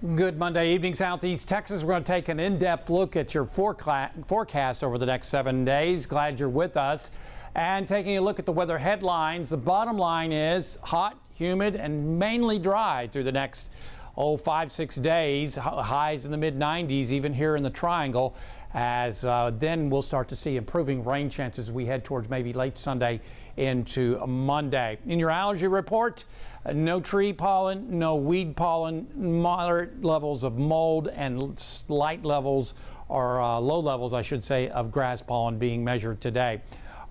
Good Monday evening, Southeast Texas. We're going to take an in-depth look at your forecast over the next 7 days. Glad you're with us. And taking a look at the weather headlines, the bottom line is hot, humid, and mainly dry through the next 5-6 days. Highs in the mid-90s, even here in the Triangle. As then we'll start to see improving rain chances as we head towards maybe late Sunday into Monday. In your allergy report, no tree pollen, no weed pollen, moderate levels of mold, and slight levels, or low levels, I should say, of grass pollen being measured today.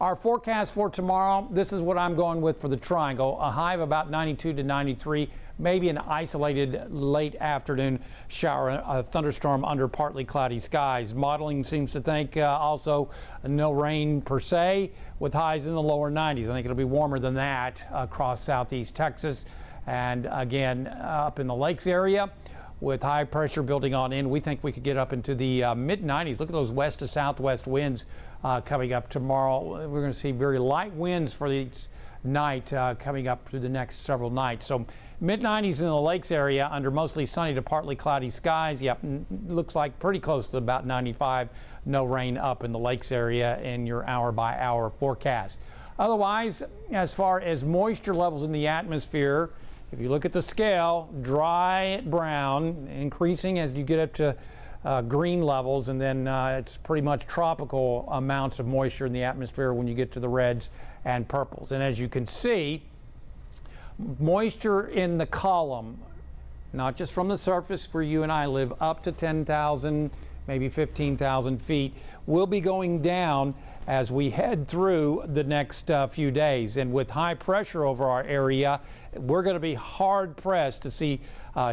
Our forecast for tomorrow, this is what I'm going with for the Triangle. A high of about 92 to 93, maybe an isolated late afternoon shower, a thunderstorm under partly cloudy skies. Modeling seems to think also no rain per se, with highs in the lower 90s. I think it'll be warmer than that across southeast Texas. And again, up in the lakes area, with high pressure building on in, we think we could get up into the mid-90s. Look at those west to southwest winds coming up tomorrow. We're going to see very light winds for the night coming up through the next several nights. So mid-90s in the lakes area under mostly sunny to partly cloudy skies. Yep, looks like pretty close to about 95. No rain up in the lakes area in your hour-by-hour forecast. Otherwise, as far as moisture levels in the atmosphere, if you look at the scale, dry brown, increasing as you get up to green levels, and then it's pretty much tropical amounts of moisture in the atmosphere when you get to the reds and purples. And as you can see, moisture in the column, not just from the surface where you and I live, up to 10,000, maybe 15,000 feet, will be going down as we head through the next few days. And with high pressure over our area, we're going to be hard pressed to see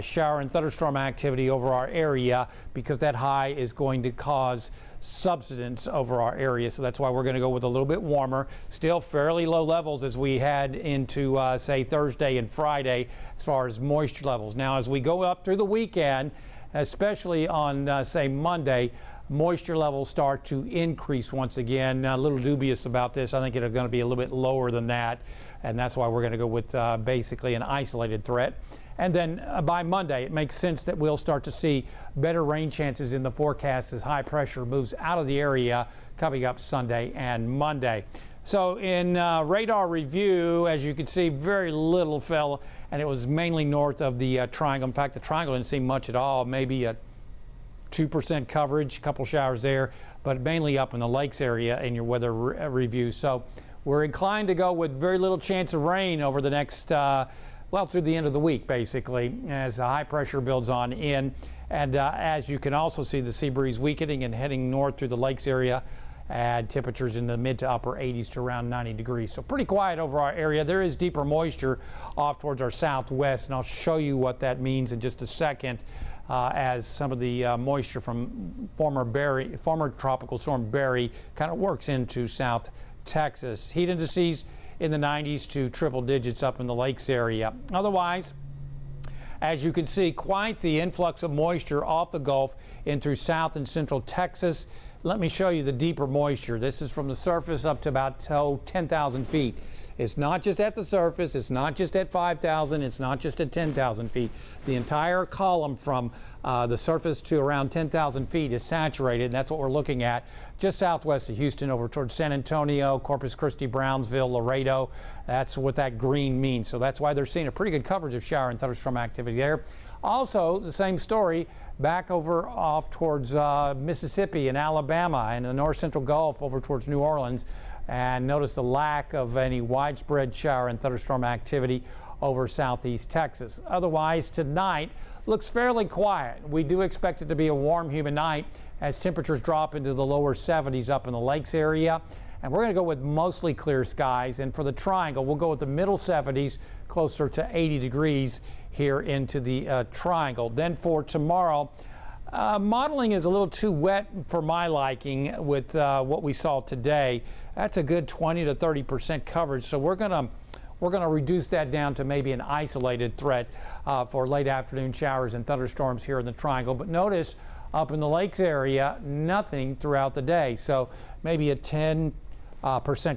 shower and thunderstorm activity over our area, because that high is going to cause subsidence over our area. So that's why we're going to go with a little bit warmer, still fairly low levels as we head into say Thursday and Friday as far as moisture levels. Now as we go up through the weekend, especially on say Monday, moisture levels start to increase once again. A little dubious about this. I think it's going to be a little bit lower than that, and that's why we're going to go with basically an isolated threat. And then by Monday, it makes sense that we'll start to see better rain chances in the forecast as high pressure moves out of the area coming up Sunday and Monday. So in radar review, as you can see, very little fell, and it was mainly north of the Triangle. In fact, the Triangle didn't see much at all, maybe a 2% coverage, a couple showers there, but mainly up in the lakes area in your weather review. So we're inclined to go with very little chance of rain over the next, well, through the end of the week, basically, as the high pressure builds on in. And as you can also see, the sea breeze weakening and heading north through the lakes area, and temperatures in the mid to upper 80s to around 90 degrees. So pretty quiet over our area. There is deeper moisture off towards our southwest, and I'll show you what that means in just a second as some of the moisture from former tropical storm Barry kind of works into South Texas. Heat indices in the 90s to triple digits up in the lakes area. Otherwise, as you can see, quite the influx of moisture off the Gulf in through south and central Texas. Let me show you the deeper moisture. This is from the surface up to about 10,000 feet. It's not just at the surface, it's not just at 5,000, it's not just at 10,000 feet. The entire column from the surface to around 10,000 feet is saturated, and that's what we're looking at just southwest of Houston over towards San Antonio, Corpus Christi, Brownsville, Laredo. That's what that green means. So that's why they're seeing a pretty good coverage of shower and thunderstorm activity there. Also, the same story back over off towards Mississippi and Alabama and the north central Gulf over towards New Orleans. And notice the lack of any widespread shower and thunderstorm activity over southeast Texas. Otherwise, tonight looks fairly quiet. We do expect it to be a warm, humid night as temperatures drop into the lower 70s up in the lakes area. And we're going to go with mostly clear skies. And for the Triangle, we'll go with the middle 70s, closer to 80 degrees here into the Triangle. Then for tomorrow, modeling is a little too wet for my liking with what we saw today. That's a good 20 to 30% coverage. So we're going to reduce that down to maybe an isolated threat for late afternoon showers and thunderstorms here in the Triangle. But notice up in the lakes area, nothing throughout the day. So maybe a 10%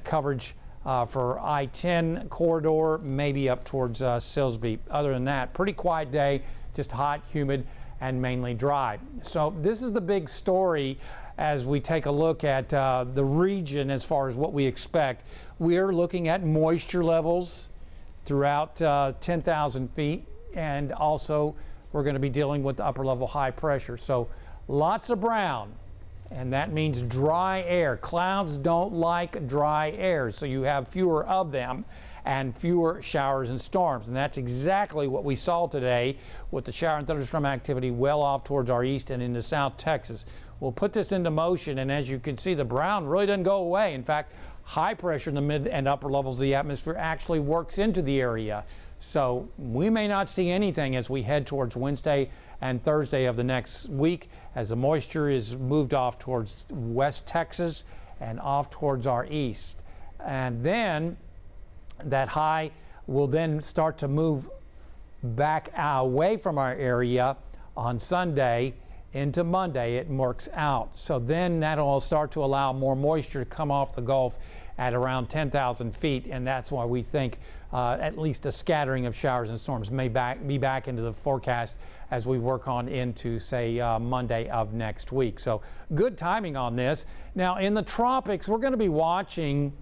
coverage for I-10 corridor, maybe up towards Silsbee. Other than that, pretty quiet day, just hot, humid, and mainly dry. So this is the big story as we take a look at the region as far as what we expect. We're looking at moisture levels throughout 10,000 feet, and also we're going to be dealing with the upper level high pressure. So lots of brown, and that means dry air. Clouds don't like dry air, so you have fewer of them and fewer showers and storms. And that's exactly what we saw today with the shower and thunderstorm activity well off towards our east and into South Texas. We'll put this into motion, and as you can see, the brown really doesn't go away. In fact, high pressure in the mid and upper levels of the atmosphere actually works into the area. So we may not see anything as we head towards Wednesday and Thursday of the next week, as the moisture is moved off towards West Texas and off towards our east. And then that high will then start to move back away from our area on Sunday into Monday. It works out. So then that'll start to allow more moisture to come off the Gulf at around 10,000 feet, and that's why we think at least a scattering of showers and storms may be back into the forecast as we work on into, say, Monday of next week. So good timing on this. Now in the tropics, we're going to be watching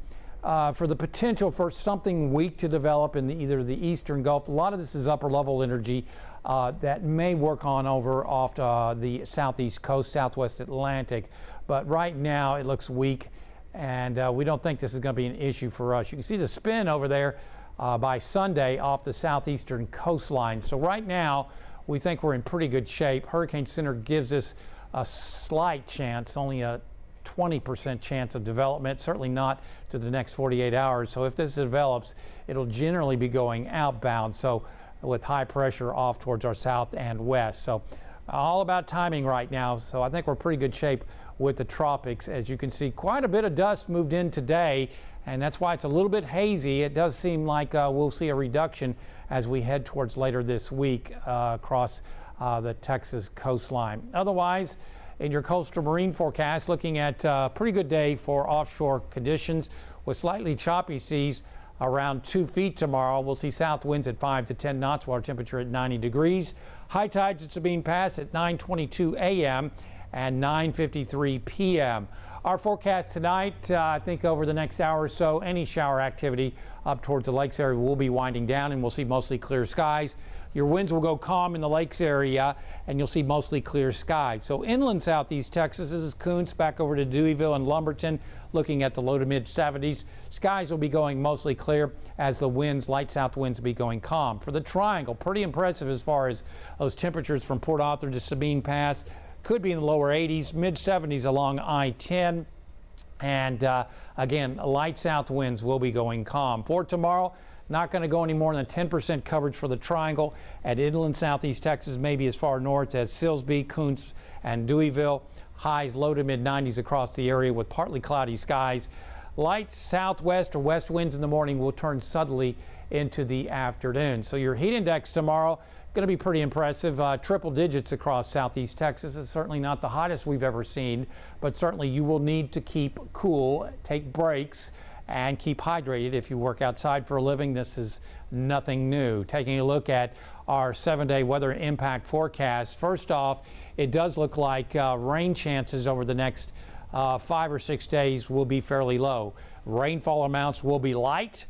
for the potential for something weak to develop in either the eastern Gulf. A lot of this is upper level energy that may work on over off the southeast coast, southwest Atlantic. But right now it looks weak, and we don't think this is going to be an issue for us. You can see the spin over there by Sunday off the southeastern coastline. So right now we think we're in pretty good shape. Hurricane Center gives us a slight chance, only a 20% chance of development, certainly not to the next 48 hours. So if this develops, it'll generally be going outbound, so with high pressure off towards our south and west. So all about timing right now. So I think we're pretty good shape with the tropics. As you can see, quite a bit of dust moved in today, and that's why it's a little bit hazy. It does seem like we'll see a reduction as we head towards later this week across the Texas coastline. Otherwise, in your coastal marine forecast, looking at a pretty good day for offshore conditions with slightly choppy seas around 2 feet tomorrow. We'll see south winds at 5 to 10 knots, water temperature at 90 degrees. High tides at Sabine Pass at 9:22 a.m. and 9:53 p.m. Our forecast tonight, I think over the next hour or so, any shower activity up towards the lakes area will be winding down, and we'll see mostly clear skies. Your winds will go calm in the lakes area, and you'll see mostly clear skies. So inland southeast Texas, this is Koontz, back over to Deweyville and Lumberton, looking at the low to mid 70s. Skies will be going mostly clear as the winds, light south winds, will be going calm. For the triangle, pretty impressive as far as those temperatures from Port Arthur to Sabine Pass. Could be in the lower 80s, mid 70s along I-10. And again, light south winds will be going calm. For tomorrow, not going to go any more than 10% coverage for the triangle at inland southeast Texas, maybe as far north as Silsbee, Koontz, and Deweyville. Highs low to mid 90s across the area with partly cloudy skies. Light southwest or west winds in the morning will turn suddenly into the afternoon. So your heat index tomorrow going to be pretty impressive. Triple digits across southeast Texas. Is certainly not the hottest we've ever seen, but certainly you will need to keep cool, take breaks, and keep hydrated if you work outside for a living. This is nothing new. Taking a look at our 7-day weather impact forecast. First off, it does look like rain chances over the next 5 or 6 days will be fairly low. Rainfall amounts will be light,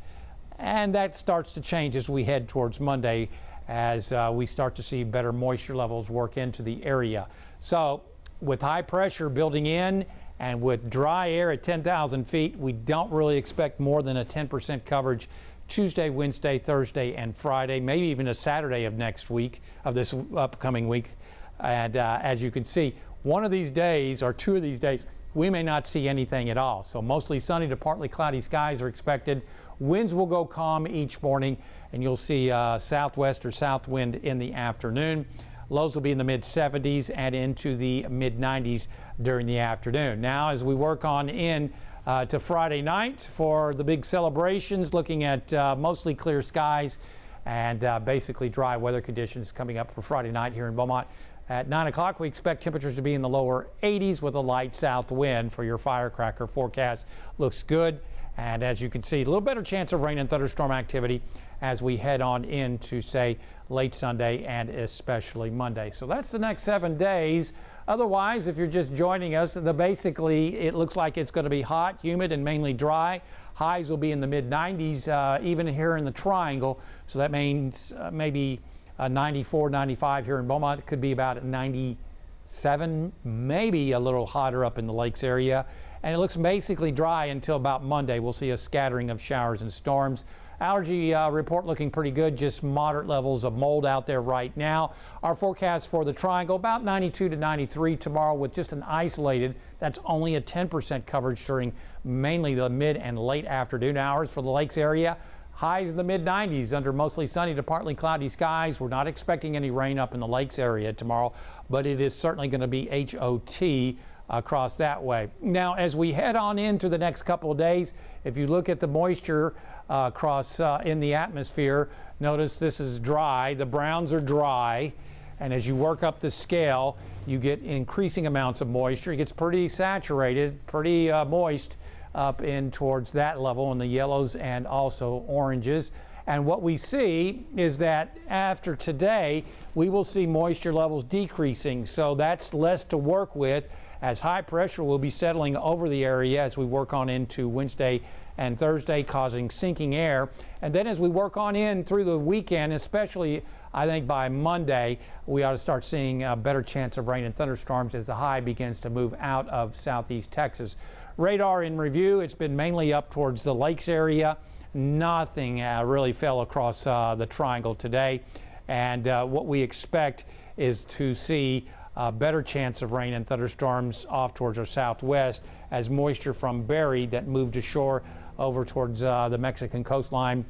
and that starts to change as we head towards Monday, as we start to see better moisture levels work into the area. So with high pressure building in and with dry air at 10,000 feet, we don't really expect more than a 10% coverage Tuesday, Wednesday, Thursday, and Friday, maybe even a Saturday of next week, of this upcoming week. And as you can see, one of these days or 2 of these days, we may not see anything at all. So mostly sunny to partly cloudy skies are expected. Winds will go calm each morning, and you'll see southwest or south wind in the afternoon. Lows will be in the mid 70s and into the mid 90s during the afternoon. Now, as we work on in to Friday night for the big celebrations, looking at mostly clear skies and basically dry weather conditions coming up for Friday night here in Beaumont. At 9 o'clock, we expect temperatures to be in the lower 80s with a light south wind for your firecracker forecast. Looks good. And as you can see, a little better chance of rain and thunderstorm activity as we head on into, say, late Sunday and especially Monday. So that's the next 7 days. Otherwise, if you're just joining us, basically it looks like it's going to be hot, humid, and mainly dry. Highs will be in the mid-90s, even here in the Triangle. So that means maybe 94, 95 here in Beaumont. It could be about 97, maybe a little hotter up in the lakes area. And it looks basically dry until about Monday. We'll see a scattering of showers and storms. Allergy report looking pretty good, just moderate levels of mold out there right now. Our forecast for the Triangle, about 92 to 93 tomorrow with just an isolated, that's only a 10% coverage during mainly the mid and late afternoon hours. For the lakes area, highs in the mid-90s under mostly sunny to partly cloudy skies. We're not expecting any rain up in the lakes area tomorrow, but it is certainly going to be HOT across that way. Now, as we head on into the next couple of days, if you look at the moisture across in the atmosphere, notice this is dry. The browns are dry. And as you work up the scale, you get increasing amounts of moisture. It gets pretty saturated, pretty moist up in towards that level in the yellows and also oranges. And what we see is that after today, we will see moisture levels decreasing. So that's less to work with, as high pressure will be settling over the area as we work on into Wednesday and Thursday, causing sinking air. And then as we work on in through the weekend, especially I think by Monday, we ought to start seeing a better chance of rain and thunderstorms as the high begins to move out of southeast Texas. Radar in review, it's been mainly up towards the lakes area. Nothing really fell across the Triangle today. And what we expect is to see a better chance of rain and thunderstorms off towards our southwest as moisture from buried that moved ashore over towards the Mexican coastline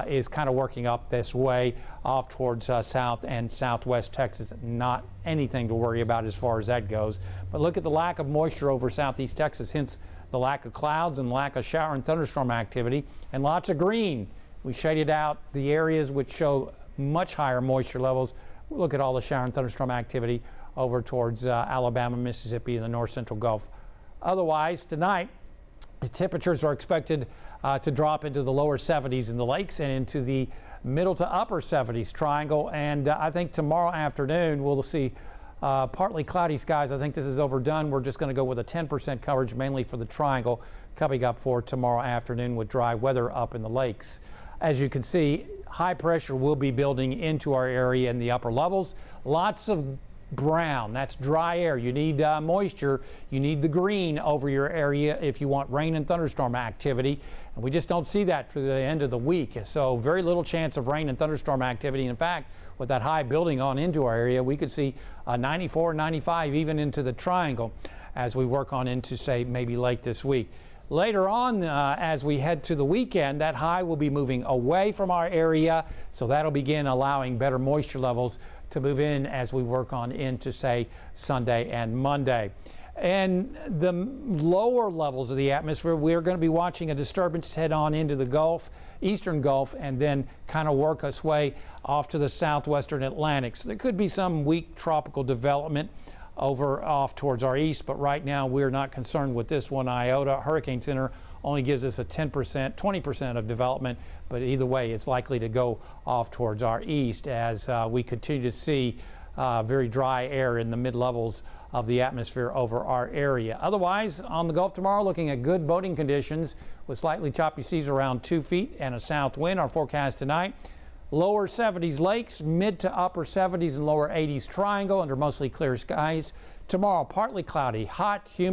is kind of working up this way off towards south and southwest Texas. Not anything to worry about as far as that goes. But look at the lack of moisture over southeast Texas, hence the lack of clouds and lack of shower and thunderstorm activity, and lots of green. We shaded out the areas which show much higher moisture levels. Look at all the shower and thunderstorm activity over towards Alabama, Mississippi, and the north central Gulf. Otherwise, tonight, the temperatures are expected to drop into the lower 70s in the lakes and into the middle to upper 70s Triangle. And I think tomorrow afternoon we'll see partly cloudy skies. I think this is overdone. We're just going to go with a 10% coverage mainly for the Triangle coming up for tomorrow afternoon with dry weather up in the lakes. As you can see, high pressure will be building into our area in the upper levels. Lots of brown, that's dry air. You need moisture. You need the green over your area if you want rain and thunderstorm activity. And we just don't see that through the end of the week. So very little chance of rain and thunderstorm activity. In fact, with that high building on into our area, we could see 94, 95 even into the Triangle as we work on into, say, maybe late this week. Later on, as we head to the weekend, that high will be moving away from our area, so that'll begin allowing better moisture levels to move in as we work on into, say, Sunday and Monday. And the lower levels of the atmosphere, we're going to be watching a disturbance head on into the Gulf, eastern Gulf, and then kind of work its way off to the southwestern Atlantic. So there could be some weak tropical development over off towards our east, but right now we're not concerned with this one iota. Hurricane Center only gives us a 10%, 20% of development, but either way, it's likely to go off towards our east as we continue to see very dry air in the mid-levels of the atmosphere over our area. Otherwise, on the Gulf tomorrow, looking at good boating conditions with slightly choppy seas around 2 feet and a south wind. Our forecast tonight, lower 70s lakes, mid to upper 70s and lower 80s Triangle under mostly clear skies. Tomorrow, partly cloudy, hot, humid.